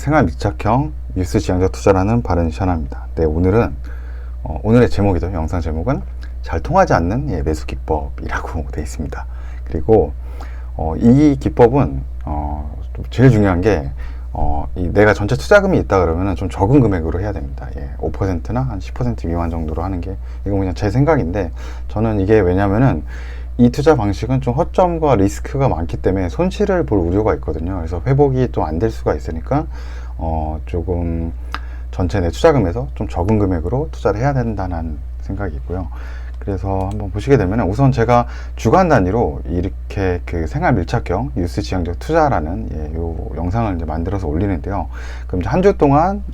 생활 밀착형 뉴스 지향적 투자라는 바른 셔나입니다. 네, 오늘은 오늘의 제목이죠. 영상 제목은 잘 통하지 않는 매수 기법이라고 되어 있습니다. 그리고 이 기법은 제일 중요한 게 내가 전체 투자금이 있다 그러면 좀 적은 금액으로 해야 됩니다. 5%나 한 10% 미만 정도로 하는 게, 이건 그냥 제 생각인데, 저는 이게 왜냐면은 이 투자 방식은 좀 허점과 리스크가 많기 때문에 손실을 볼 우려가 있거든요. 그래서 회복이 좀 안 될 수가 있으니까 조금 전체 내 투자금에서 좀 적은 금액으로 투자를 해야 된다는 생각이 있고요. 그래서 한번 보시게 되면, 우선 제가 주간 단위로 이렇게 그 생활 밀착형 뉴스 지향적 투자라는 요 영상을 이제 만들어서 올리는데요. 그럼 한 주 동안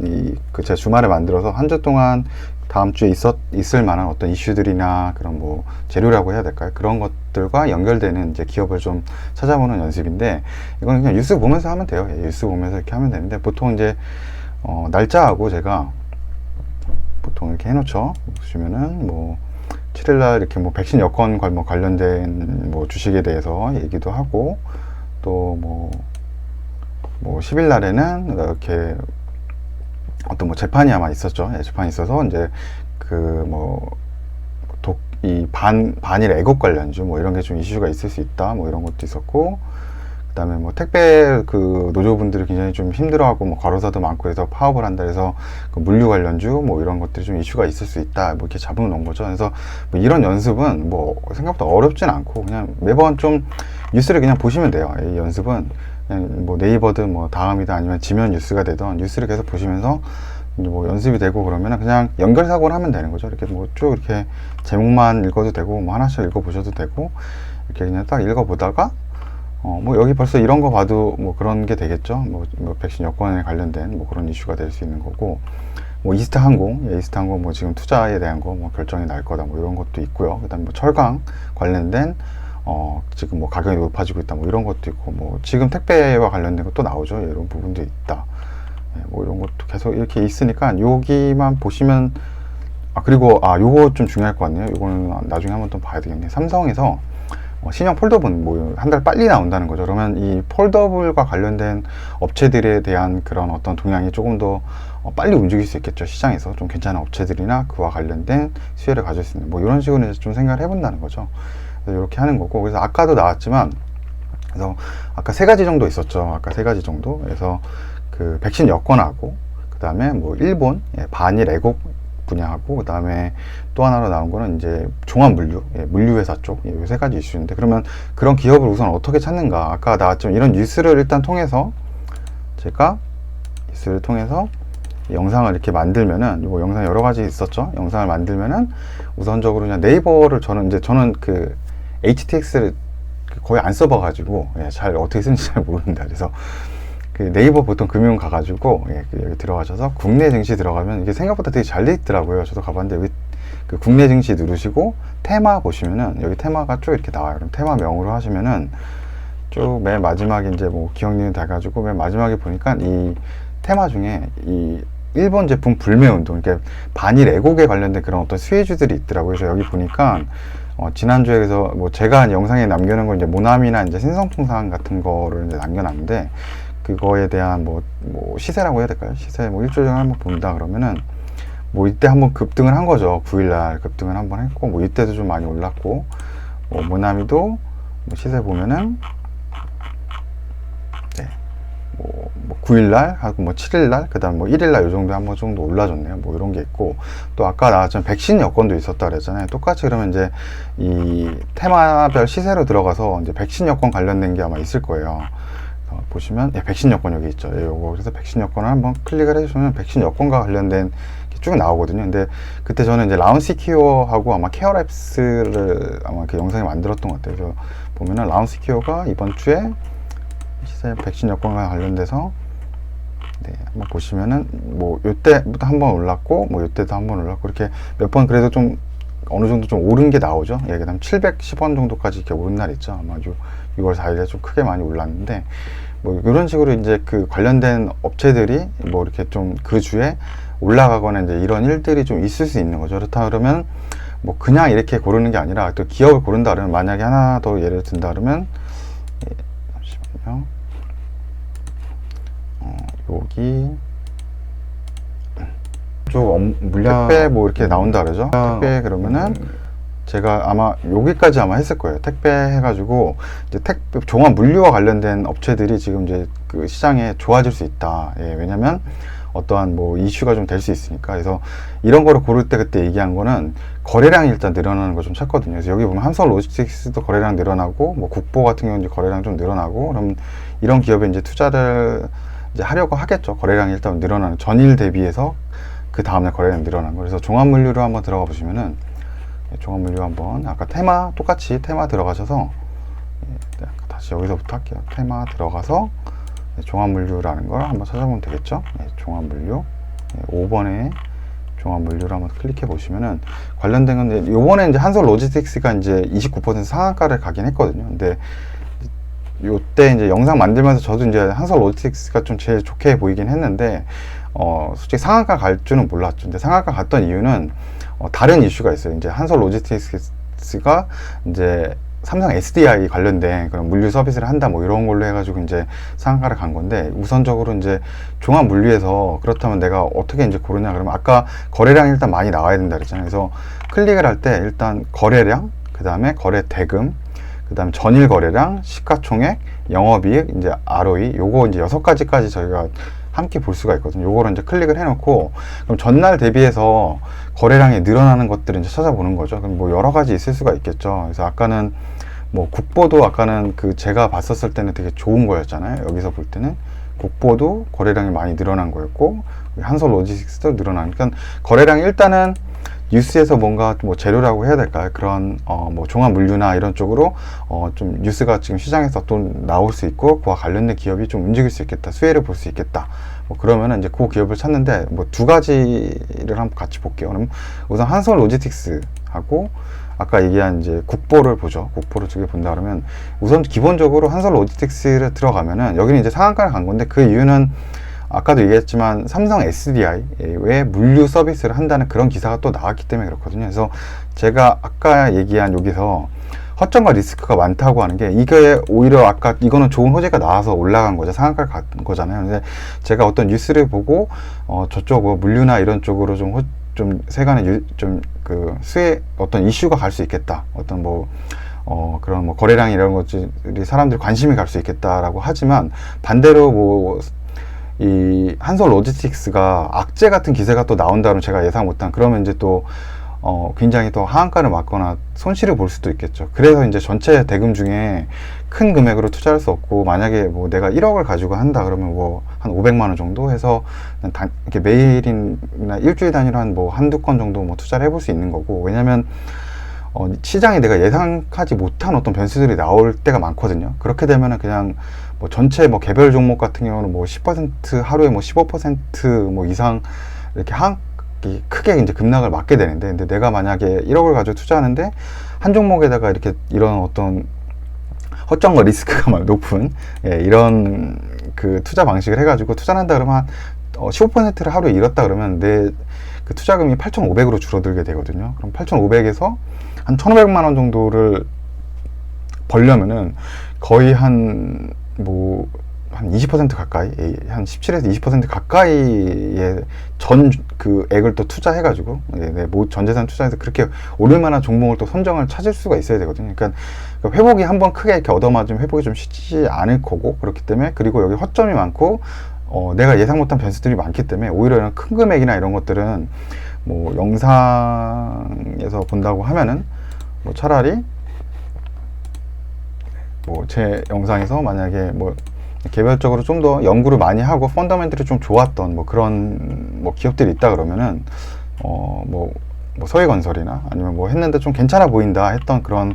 제가 주말에 만들어서 한 주 동안 다음 주에 있을 만한 어떤 이슈들이나 그런 뭐 재료라고 해야 될까요? 그런 것들과 연결되는 이제 기업을 좀 찾아보는 연습인데, 이건 그냥 뉴스 보면서 하면 돼요. 뉴스 보면서 이렇게 하면 되는데, 보통 이제 날짜하고 제가 보통 이렇게 해놓죠. 보시면은 뭐 7일날 이렇게 뭐 백신 여권 관련된 뭐 주식에 대해서 얘기도 하고, 또 뭐 10일날에는 이렇게 어떤 뭐 재판이 아마 있었죠. 재판이 있어서 이제 이 반일 애국 관련주 뭐 이런 게 좀 이슈가 있을 수 있다, 뭐 이런 것도 있었고, 그다음에 뭐 택배 노조분들이 굉장히 좀 힘들어하고, 뭐 과로사도 많고 해서 파업을 한다 해서 물류 관련주 뭐 이런 것들이 좀 이슈가 있을 수 있다, 뭐 이렇게 잡아 놓은 거죠. 그래서 뭐 이런 연습은 뭐 생각보다 어렵진 않고, 그냥 매번 좀 뉴스를 그냥 보시면 돼요. 이 연습은 그냥 뭐 네이버든 뭐 다음이든 아니면 지면 뉴스가 되던 뉴스를 계속 보시면서 뭐 연습이 되고, 그러면 그냥 연결사고를 하면 되는 거죠. 이렇게 뭐 쭉 이렇게 제목만 읽어도 되고, 뭐 하나씩 읽어보셔도 되고, 이렇게 그냥 딱 읽어보다가 뭐 여기 벌써 이런 거 봐도 뭐 그런 게 되겠죠. 뭐 백신 여권에 관련된 뭐 그런 이슈가 될 수 있는 거고, 뭐 이스타항공 뭐 지금 투자에 대한 거 뭐 결정이 날 거다, 뭐 이런 것도 있고요. 그다음 뭐 철강 관련된 지금 뭐 가격이 높아지고 있다, 뭐 이런 것도 있고, 뭐 지금 택배와 관련된 것도 나오죠. 이런 부분도 있다. 뭐 이런 것도 계속 이렇게 있으니까 여기만 보시면, 그리고 요거 좀 중요할 것 같네요. 요거는 나중에 한번 또 봐야 되겠네. 삼성에서 신형 폴더블 뭐 한 달 빨리 나온다는 거죠. 그러면 이 폴더블과 관련된 업체들에 대한 그런 어떤 동향이 조금 더 빨리 움직일 수 있겠죠. 시장에서 좀 괜찮은 업체들이나 그와 관련된 수혜를 가질 수 있는, 뭐 이런 식으로 좀 생각을 해본다는 거죠. 그래서 이렇게 하는 거고, 그래서 아까도 나왔지만, 그래서 아까 세 가지 정도 있었죠. 아까 세 가지 정도. 그래서 그 백신 여권하고, 그 다음에 뭐 일본 반일 애국 분야하고, 그 다음에 또 하나로 나온 거는 이제 종합 물류, 물류회사 쪽, 이 세 가지 이슈인데, 그러면 그런 기업을 우선 어떻게 찾는가? 아까 나왔지만 이런 뉴스를 일단 통해서, 제가 뉴스를 통해서 영상을 이렇게 만들면은, 뭐 영상 여러 가지 있었죠. 영상을 만들면은 우선적으로 그냥 네이버를 저는 그 HTX를 거의 안 써봐가지고 잘 어떻게 쓰는지 잘 모릅니다. 그래서 그 네이버 보통 금융 가가지고 여기 들어가셔서 국내 증시 들어가면 이게 생각보다 되게 잘 돼 있더라고요. 저도 가봤는데, 여기 그 국내 증시 누르시고 테마 보시면은 여기 테마가 쭉 이렇게 나와요. 그럼 테마명으로 하시면은 쭉 맨 마지막에 이제 뭐 기억리는 돼가지고 맨 마지막에 보니까 이 테마 중에 이 일본 제품 불매 운동, 그러니까 반일 애국에 관련된 그런 어떤 수혜주들이 있더라고요. 그래서 여기 보니까 지난주에, 그래서 뭐 제가 영상에 남겨놓은 건 이제 모나미나 이제 신성통상 같은 거를 이제 남겨놨는데, 그거에 대한 뭐 시세라고 해야 될까요? 시세 뭐 일주일 전에 한번 본다 그러면은, 뭐 이때 한번 급등을 한 거죠. 9일날 급등을 한번 했고, 뭐 이때도 좀 많이 올랐고, 뭐 모나미도 뭐 시세 보면은 뭐 9일날 하고 뭐 7일날, 그 다음 뭐 1일날 요 정도 한번 정도 올라줬네요. 뭐 이런 게 있고, 또 아까 나왔지만 백신 여권도 있었다 그랬잖아요. 똑같이 그러면 이제 이 테마별 시세로 들어가서 이제 백신 여권 관련된 게 아마 있을 거예요. 보시면 백신 여권 여기 있죠. 요거 그래서 백신 여권을 한번 클릭을 해주시면 백신 여권과 관련된 게 쭉 나오거든요. 근데 그때 저는 이제 라운시큐어하고 아마 케어랩스를 아마 그 영상에 만들었던 것 같아요. 그래서 보면은 라운시큐어가 이번 주에 시세 백신 여권과 관련돼서 한번 보시면은 뭐 요때부터 한번 올랐고, 뭐 요때도 한번 올랐고, 이렇게 몇 번 그래도 좀 어느 정도 좀 오른 게 나오죠. 그다음 710원 정도까지 이렇게 오른 날 있죠. 아마 6월 4일에 좀 크게 많이 올랐는데, 뭐 이런 식으로 이제 그 관련된 업체들이 뭐 이렇게 좀 그 주에 올라가거나 이제 이런 일들이 좀 있을 수 있는 거죠. 그렇다 그러면 뭐 그냥 이렇게 고르는 게 아니라, 또 기업을 고른다 그러면, 만약에 하나 더 예를 든다 그러면, 잠시만요. 여기 쪽 물량 택배 뭐 이렇게 나온다 그러죠. 택배 그러면은 제가 아마 여기까지 아마 했을 거예요. 택배 해가지고 이제 택배 종합 물류와 관련된 업체들이 지금 이제 그 시장에 좋아질 수 있다. 예, 왜냐면 어떠한 뭐 이슈가 좀 될 수 있으니까. 그래서 이런 거를 고를 때 그때 얘기한 거는 거래량이 일단 늘어나는 거 좀 찾거든요. 그래서 여기 보면 한솔 로지스틱스도 거래량 늘어나고, 뭐 국보 같은 경우는 이제 거래량 좀 늘어나고, 그럼 이런 기업에 이제 투자를 이제 하려고 하겠죠. 거래량이 일단 늘어나는 전일 대비해서 그 다음날 거래량 늘어난 거. 그래서 종합 물류로 한번 들어가 보시면은, 종합 물류 한번 아까 테마 똑같이 테마 들어가셔서 다시 여기서부터 할게요. 테마 들어가서 종합 물류라는 걸 한번 찾아보면 되겠죠. 종합 물류 5번에 종합 물류를 한번 클릭해 보시면은 관련된 건 요번에 이제 한솔 로지스틱스가 이제 29% 상한가를 가긴 했거든요. 근데 요때 이제 영상 만들면서 저도 이제 한솔 로지스틱스가 좀 제일 좋게 보이긴 했는데 솔직히 상한가 갈 줄은 몰랐죠. 근데 상한가 갔던 이유는 다른 이슈가 있어요. 이제 한솔 로지스틱스가 이제 삼성 SDI 관련된 그런 물류 서비스를 한다 뭐 이런 걸로 해가지고 이제 상한가를 간 건데, 우선적으로 이제 종합 물류에서 그렇다면 내가 어떻게 이제 고르냐 그러면 아까 거래량이 일단 많이 나와야 된다 그랬잖아요. 그래서 클릭을 할 때 일단 거래량, 그 다음에 거래 대금, 그 다음에 전일 거래량, 시가총액, 영업이익, 이제 ROE, 요거 이제 6가지까지 저희가 함께 볼 수가 있거든요. 요거를 이제 클릭을 해놓고, 그럼 전날 대비해서 거래량이 늘어나는 것들을 이제 찾아보는 거죠. 그럼 뭐 여러 가지 있을 수가 있겠죠. 그래서 아까는 뭐 국보도 아까는 그 제가 봤었을 때는 되게 좋은 거였잖아요. 여기서 볼 때는 국보도 거래량이 많이 늘어난 거였고, 한솔 로지스틱스도 늘어나니까 그러니까 거래량이 일단은 뉴스에서 뭔가 뭐 재료라고 해야 될까요? 그런 뭐 종합 물류나 이런 쪽으로 좀 뉴스가 지금 시장에서 또 나올 수 있고, 그와 관련된 기업이 좀 움직일 수 있겠다, 수혜를 볼 수 있겠다. 뭐 그러면은 이제 그 기업을 찾는데 뭐 두 가지를 한번 같이 볼게요. 그럼 우선 한솔 로지스틱스하고 아까 얘기한 이제 국보를 보죠. 국보를 두 개 본다 그러면 우선 기본적으로 한솔 로지스틱스를 들어가면은 여기는 이제 상한가를 간 건데, 그 이유는 아까도 얘기했지만 삼성 SDI의 물류 서비스를 한다는 그런 기사가 또 나왔기 때문에 그렇거든요. 그래서 제가 아까 얘기한 여기서 허점과 리스크가 많다고 하는 게, 이게 오히려 아까 이거는 좋은 호재가 나와서 올라간 거죠. 상한가를 간 거잖아요. 근데 제가 어떤 뉴스를 보고 저쪽 뭐 물류나 이런 쪽으로 좀 세간의 그 수혜 어떤 이슈가 갈 수 있겠다. 어떤 뭐 그런 뭐 거래량 이런 것들이 사람들이 관심이 갈 수 있겠다라고 하지만, 반대로 뭐 이 한솔 로지스틱스가 악재 같은 기세가 또 나온다면 제가 예상 못한, 그러면 이제 또 굉장히 또 하한가를 맞거나 손실을 볼 수도 있겠죠. 그래서 이제 전체 대금 중에 큰 금액으로 투자할 수 없고, 만약에 뭐 내가 1억을 가지고 한다 그러면 뭐 한 500만 원 정도 해서 이렇게 매일이나 일주일 단위로 한 뭐 한두 건 정도 뭐 투자를 해볼 수 있는 거고, 왜냐면 시장에 내가 예상하지 못한 어떤 변수들이 나올 때가 많거든요. 그렇게 되면은 그냥 뭐 전체 뭐 개별 종목 같은 경우는 뭐 10% 하루에 뭐 15% 이상 이렇게 크게 이제 급락을 맞게 되는데, 근데 내가 만약에 1억을 가지고 투자하는데 한 종목에다가 이렇게 이런 어떤 허점과 리스크가 막 높은 이런 그 투자 방식을 해가지고 투자를 한다 그러면 15%를 하루에 잃었다 그러면 내 그 투자금이 8,500으로 줄어들게 되거든요. 그럼 8,500에서 한 1,500만 원 정도를 벌려면은 거의 한 20% 가까이, 한 17에서 20% 가까이의 전 그 액을 또 투자해가지고, 전 재산 투자해서 그렇게 오를 만한 종목을 또 선정을 찾을 수가 있어야 되거든요. 그러니까 회복이 한번 크게 이렇게 얻어맞으면 회복이 좀 쉽지 않을 거고, 그렇기 때문에, 그리고 여기 허점이 많고, 내가 예상 못한 변수들이 많기 때문에 오히려 이런 큰 금액이나 이런 것들은 뭐 영상에서 본다고 하면은 뭐 차라리 뭐 제 영상에서 만약에 뭐 개별적으로 좀 더 연구를 많이 하고 펀더멘털이 좀 좋았던 뭐 그런 뭐 기업들이 있다 그러면은 뭐 서해건설이나 아니면 뭐 했는데 좀 괜찮아 보인다 했던 그런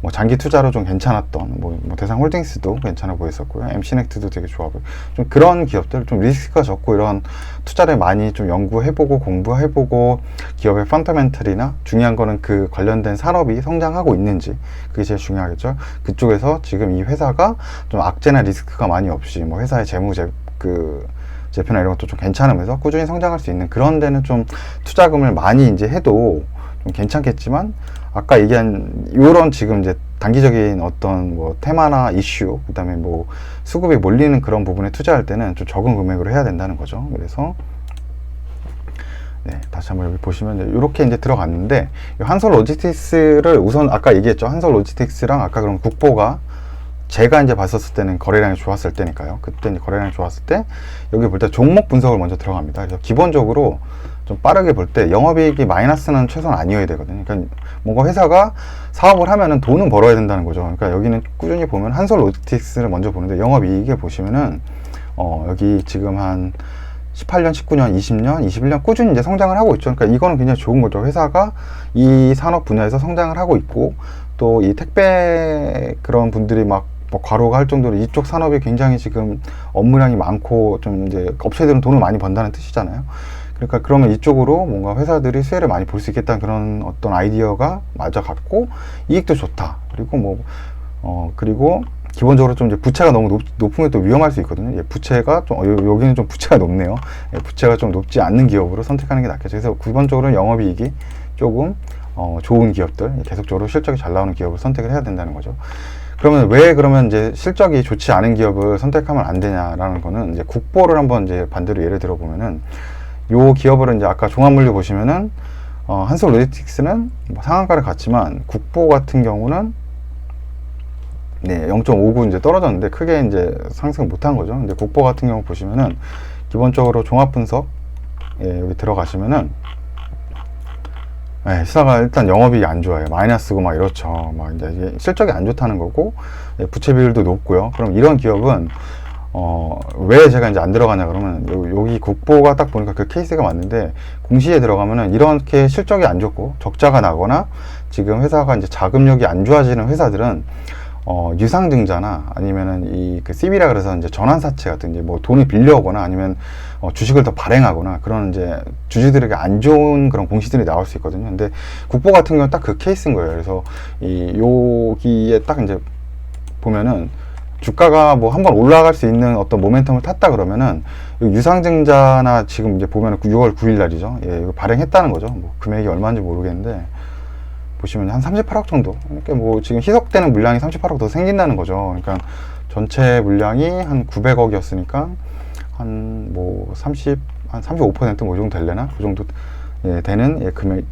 뭐 장기 투자로 좀 괜찮았던 뭐 대상홀딩스도 괜찮아 보였었고요. MC넥트도 되게 좋아 보여. 좀 그런 기업들, 좀 리스크가 적고 이런 투자를 많이 좀 연구해보고 공부해보고, 기업의 펀더멘털이나 중요한 거는 그 관련된 산업이 성장하고 있는지, 그게 제일 중요하겠죠. 그쪽에서 지금 이 회사가 좀 악재나 리스크가 많이 없이 뭐 회사의 재표나 이런 것도 좀 괜찮으면서 꾸준히 성장할 수 있는 그런 데는 좀 투자금을 많이 이제 해도 좀 괜찮겠지만, 아까 얘기한 요런 지금 이제 단기적인 어떤 뭐 테마나 이슈, 그다음에 뭐 수급이 몰리는 그런 부분에 투자할 때는 좀 적은 금액으로 해야 된다는 거죠. 그래서 네, 다시 한번 여기 보시면 이렇게 이제 들어갔는데, 한솔 로지스틱스를 우선 아까 얘기했죠. 한솔 로지스틱스랑 아까 그럼 국보가 제가 이제 봤었을 때는 거래량이 좋았을 때니까요. 그때 이제 거래량이 좋았을 때 여기 볼 때 종목 분석을 먼저 들어갑니다. 그래서 기본적으로 좀 빠르게 볼 때 영업이익이 마이너스는 최소한 아니어야 되거든요. 그러니까 뭔가 회사가 사업을 하면은 돈은 벌어야 된다는 거죠. 그러니까 여기는 꾸준히 보면 한솔 로지스틱스를 먼저 보는데, 영업이익에 보시면은 여기 지금 한 18년, 19년, 20년, 21년 꾸준히 이제 성장을 하고 있죠. 그러니까 이거는 굉장히 좋은 거죠. 회사가 이 산업 분야에서 성장을 하고 있고, 또 이 택배 그런 분들이 막 뭐 과로가 할 정도로 이쪽 산업이 굉장히 지금 업무량이 많고 좀 이제 업체들은 돈을 많이 번다는 뜻이잖아요. 그러니까 그러면 이쪽으로 뭔가 회사들이 수혜를 많이 볼 수 있겠다는 그런 어떤 아이디어가 맞아갔고, 이익도 좋다. 그리고 그리고 기본적으로 좀 이제 부채가 너무 높으면 또 위험할 수 있거든요. 예, 부채가 좀, 여기는 좀 부채가 높네요. 예, 부채가 좀 높지 않는 기업으로 선택하는 게 낫겠죠. 그래서 기본적으로 영업이익이 조금, 좋은 기업들, 계속적으로 실적이 잘 나오는 기업을 선택을 해야 된다는 거죠. 그러면 이제 실적이 좋지 않은 기업을 선택하면 안 되냐라는 거는, 이제 국보를 한번 이제 반대로 예를 들어 보면은, 요 기업을 이제 아까 종합물류 보시면은, 한솔 로지스틱스는 뭐 상한가를 갔지만, 국보 같은 경우는 네, 0.59 이제 떨어졌는데 크게 이제 상승 못한 거죠. 근데 국보 같은 경우 보시면은 기본적으로 종합 분석, 예, 여기 들어가시면은, 예, 회사가 일단 영업이익이 안 좋아요. 마이너스고 막 이렇죠. 막 이제 이게 실적이 안 좋다는 거고, 예, 부채 비율도 높고요. 그럼 이런 기업은 왜 제가 이제 안 들어가냐 그러면, 여기 국보가 딱 보니까 그 케이스가 맞는데, 공시에 들어가면은 이렇게 실적이 안 좋고 적자가 나거나 지금 회사가 이제 자금력이 안 좋아지는 회사들은 유상증자나 아니면은 그 CB라 그래서 이제 전환사채 같은 이제 뭐 돈을 빌려오거나 아니면 주식을 더 발행하거나 그런 이제 주주들에게 안 좋은 그런 공시들이 나올 수 있거든요. 근데 국보 같은 경우는 딱 그 케이스인 거예요. 그래서 여기에 딱 이제 보면은 주가가 뭐 한번 올라갈 수 있는 어떤 모멘텀을 탔다 그러면은 유상증자나 지금 이제 보면은 6월 9일 날이죠. 예, 이거 발행했다는 거죠. 뭐 금액이 얼마인지 모르겠는데, 보시면 한 38억 정도. 그러니까 뭐 지금 희석되는 물량이 38억 더 생긴다는 거죠. 그러니까 전체 물량이 한 900억이었으니까 한 뭐 35%뭐 이 정도 될래나? 그 정도 예, 되는 예, 금액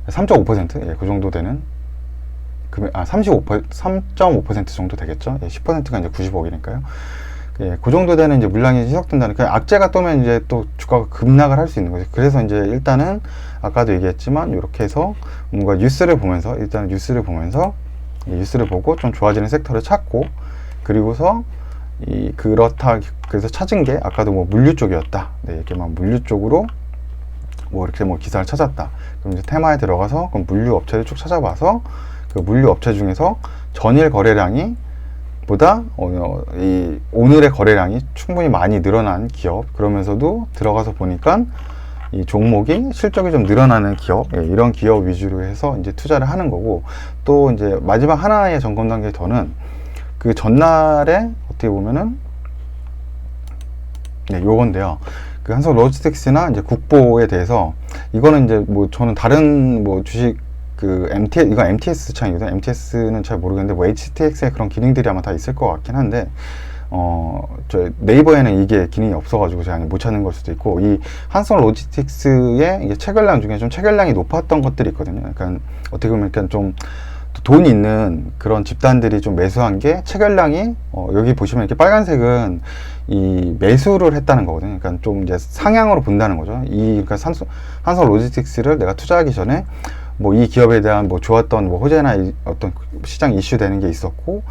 3.5% 예, 그 정도 되는 금액 3.5% 정도 되겠죠. 예, 10%가 이제 90억이니까요. 예, 그 정도 되는 이제 물량이 희석된다니까 악재가 떠면 이제 또 주가가 급락을 할 수 있는 거죠. 그래서 이제 일단은 아까도 얘기했지만 이렇게 해서 뭔가 뉴스를 보면서 일단 뉴스를 보고 좀 좋아지는 섹터를 찾고, 그리고서 그래서 찾은 게 아까도 뭐 물류 쪽이었다. 네, 이렇게 막 물류 쪽으로 뭐 이렇게 뭐 기사를 찾았다. 그럼 이제 테마에 들어가서 그럼 물류 업체를 쭉 찾아봐서 그 물류 업체 중에서 전일 거래량이 보다 이 오늘의 거래량이 충분히 많이 늘어난 기업, 그러면서도 들어가서 보니까 이 종목이 실적이 좀 늘어나는 기업, 예, 이런 기업 위주로 해서 이제 투자를 하는 거고, 또 이제 마지막 하나의 점검 단계 더는 그 전날에 어떻게 보면은 네, 요건데요. 그 한솔 로지스틱스나 이제 국보에 대해서 이거는 이제 뭐 저는 다른 뭐 주식 이건 MTS 창이거든요. MTS는 잘 모르겠는데, 뭐 HTX에 그런 기능들이 아마 다 있을 것 같긴 한데, 저 네이버에는 이게 기능이 없어가지고 제가 못 찾는 걸 수도 있고, 이 한솔 로지스틱스의 이게 체결량 중에 좀 체결량이 높았던 것들이 있거든요. 그러니까 어떻게 보면 약간 좀 돈 있는 그런 집단들이 좀 매수한 게 체결량이, 여기 보시면 이렇게 빨간색은 이 매수를 했다는 거거든요. 그러니까 좀 이제 상향으로 본다는 거죠. 그러니까 한솔 로지스틱스를 내가 투자하기 전에 뭐 이 기업에 대한 뭐 좋았던 뭐 호재나 어떤 시장 이슈 되는 게 있었고,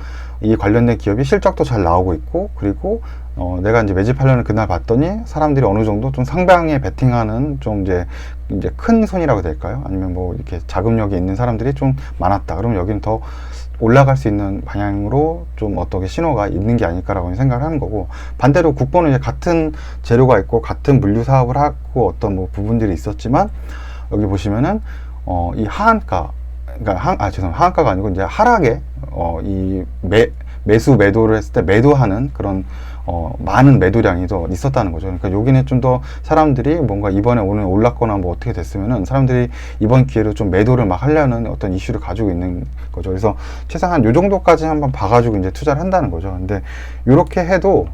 이 관련된 기업이 실적도 잘 나오고 있고, 그리고 내가 이제 매집하려는 그날 봤더니 사람들이 어느 정도 좀 상방에 베팅하는 좀 이제 큰 손이라고 될까요? 아니면 뭐 이렇게 자금력이 있는 사람들이 좀 많았다. 그러면 여기는 더 올라갈 수 있는 방향으로 좀 어떻게 신호가 있는 게 아닐까라고 생각을 하는 거고, 반대로 국보는 이제 같은 재료가 있고 같은 물류 사업을 하고 어떤 뭐 부분들이 있었지만, 여기 보시면은 이 하한가, 그러니까 하한가가 아니고 이제 하락에 이 매수 매도를 했을 때 매도하는 그런 많은 매도량이 더 있었다는 거죠. 그러니까 여기는 좀 더 사람들이 뭔가 이번에 오늘 올랐거나 뭐 어떻게 됐으면은 사람들이 이번 기회로 좀 매도를 막 하려는 어떤 이슈를 가지고 있는 거죠. 그래서 최소한 요 정도까지 한번 봐가지고 이제 투자를 한다는 거죠. 근데 이렇게 해도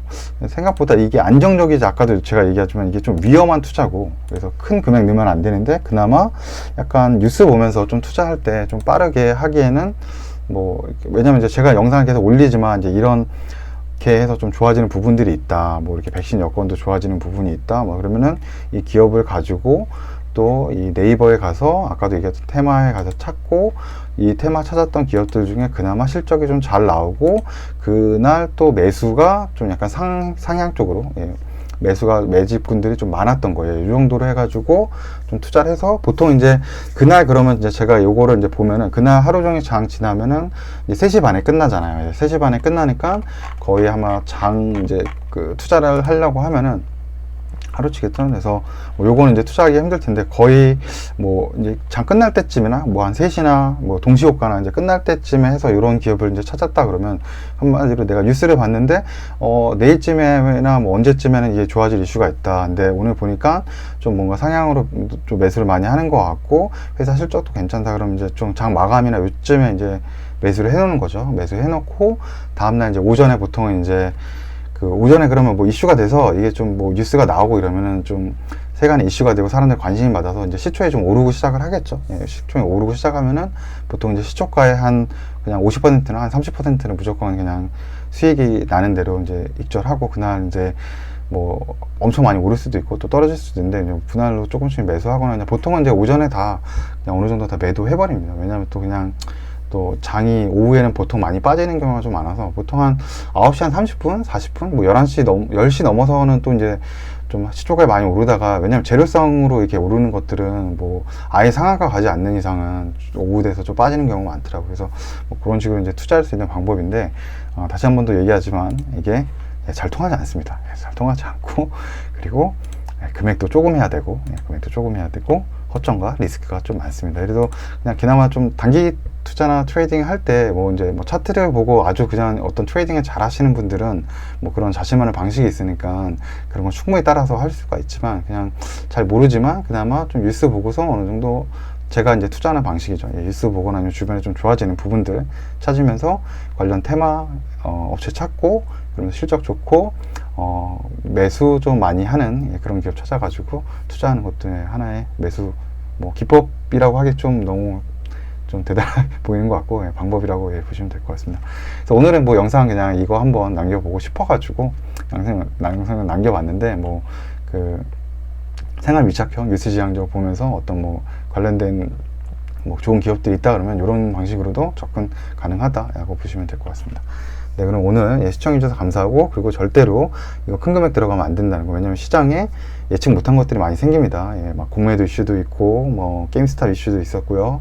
생각보다 이게 안정적이지, 아까도 제가 얘기하지만 이게 좀 위험한 투자고, 그래서 큰 금액 넣으면 안 되는데 그나마 약간 뉴스 보면서 좀 투자할 때 좀 빠르게 하기에는 뭐, 왜냐면 이제 제가 영상을 계속 올리지만 이제 이런 해서 좀 좋아지는 부분들이 있다, 뭐 이렇게 백신 여건도 좋아지는 부분이 있다, 뭐 그러면은 이 기업을 가지고 또 이 네이버에 가서 아까도 얘기했던 테마에 가서 찾고, 이 테마 찾았던 기업들 중에 그나마 실적이 좀 잘 나오고 그날 또 매수가 좀 약간 상향 쪽으로, 매집군들이 좀 많았던 거예요. 이 정도로 해가지고 좀 투자를 해서, 보통 이제 그날 그러면 이제 제가 요거를 이제 보면은 그날 하루 종일 장 지나면은 이제 3시 반에 끝나잖아요. 3시 반에 끝나니까 거의 아마 이제 그 투자를 하려고 하면은 하루치겠죠. 그래서 뭐 요거는 이제 투자하기 힘들 텐데, 거의 뭐 이제 장 끝날 때쯤이나 뭐 한 3시나 뭐 동시호가나 이제 끝날 때쯤에 해서 이런 기업을 이제 찾았다 그러면, 한마디로 내가 뉴스를 봤는데 내일쯤에나 뭐 언제쯤에는 이게 좋아질 이슈가 있다. 근데 오늘 보니까 좀 뭔가 상향으로 좀 매수를 많이 하는 것 같고 회사 실적도 괜찮다. 그러면 이제 좀 장 마감이나 요쯤에 이제 매수를 해 놓는 거죠. 매수해 놓고 다음날 이제 오전에, 보통은 이제 그 오전에 그러면 뭐 이슈가 돼서 이게 좀 뭐 뉴스가 나오고 이러면은 좀 세간에 이슈가 되고 사람들 관심이 받아서 이제 시초에 좀 오르고 시작을 하겠죠. 시초에 오르고 시작하면은 보통 이제 시초가의 한 그냥 50%나 한 30%는 무조건 그냥 수익이 나는 대로 이제 익절하고, 그날 이제 뭐 엄청 많이 오를 수도 있고 또 떨어질 수도 있는데 분할로 조금씩 매수하거나, 그냥 보통은 이제 오전에 다 그냥 어느 정도 다 매도해 버립니다. 왜냐면 또 그냥 또 장이 오후에는 보통 많이 빠지는 경우가 좀 많아서, 보통 한 9시 한 30분, 40분, 뭐 10시 넘어서는 또 이제 좀 시초가에 많이 오르다가, 왜냐면 재료성으로 이렇게 오르는 것들은 뭐 아예 상한가 가지 않는 이상은 오후 돼서 좀 빠지는 경우가 많더라고요. 그래서 뭐 그런 식으로 이제 투자할 수 있는 방법인데, 다시 한 번 더 얘기하지만 이게 잘 통하지 않습니다. 잘 통하지 않고, 그리고 금액도 조금 해야 되고, 허점과 리스크가 좀 많습니다. 그래도 그냥 그나마 좀 단기 투자나 트레이딩 할 때 뭐 이제 뭐 차트를 보고 아주 그냥 어떤 트레이딩을 잘 하시는 분들은 뭐 그런 자신만의 방식이 있으니까 그런 건 충분히 따라서 할 수가 있지만, 그냥 잘 모르지만 그나마 좀 뉴스 보고서 어느 정도 제가 이제 투자하는 방식이죠. 뉴스 보거나 아니면 주변에 좀 좋아지는 부분들 찾으면서 관련 테마 업체 찾고, 그러면서 실적 좋고 매수 좀 많이 하는 그런 기업 찾아가지고 투자하는 것도 하나의 매수 뭐 기법이라고 하기 좀 너무 좀 대단해 보이는 것 같고, 방법이라고 보시면 될 것 같습니다. 그래서 오늘은 뭐 영상 그냥 이거 한번 남겨보고 싶어가지고 영상을 남겨봤는데, 뭐 그 생활 밀착형 뉴스지향적 보면서 어떤 뭐 관련된 뭐 좋은 기업들이 있다 그러면 이런 방식으로도 접근 가능하다라고 보시면 될 것 같습니다. 네, 그럼 오늘 시청해주셔서 감사하고, 그리고 절대로 이거 큰 금액 들어가면 안 된다는 거. 왜냐면 시장에 예측 못한 것들이 많이 생깁니다. 막 공매도 이슈도 있고, 뭐 게임스탑 이슈도 있었고요.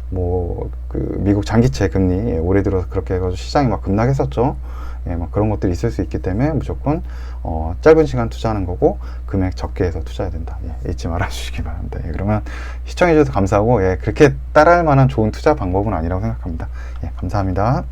뭐 그 미국 장기채 금리 올해 들어서 그렇게 해가지고 시장이 막 급락했었죠. 막 그런 것들이 있을 수 있기 때문에 무조건 짧은 시간 투자하는 거고 금액 적게 해서 투자해야 된다. 잊지 말아 주시기 바랍니다. 그러면 시청해 주셔서 감사하고, 그렇게 따라할 만한 좋은 투자 방법은 아니라고 생각합니다. 감사합니다.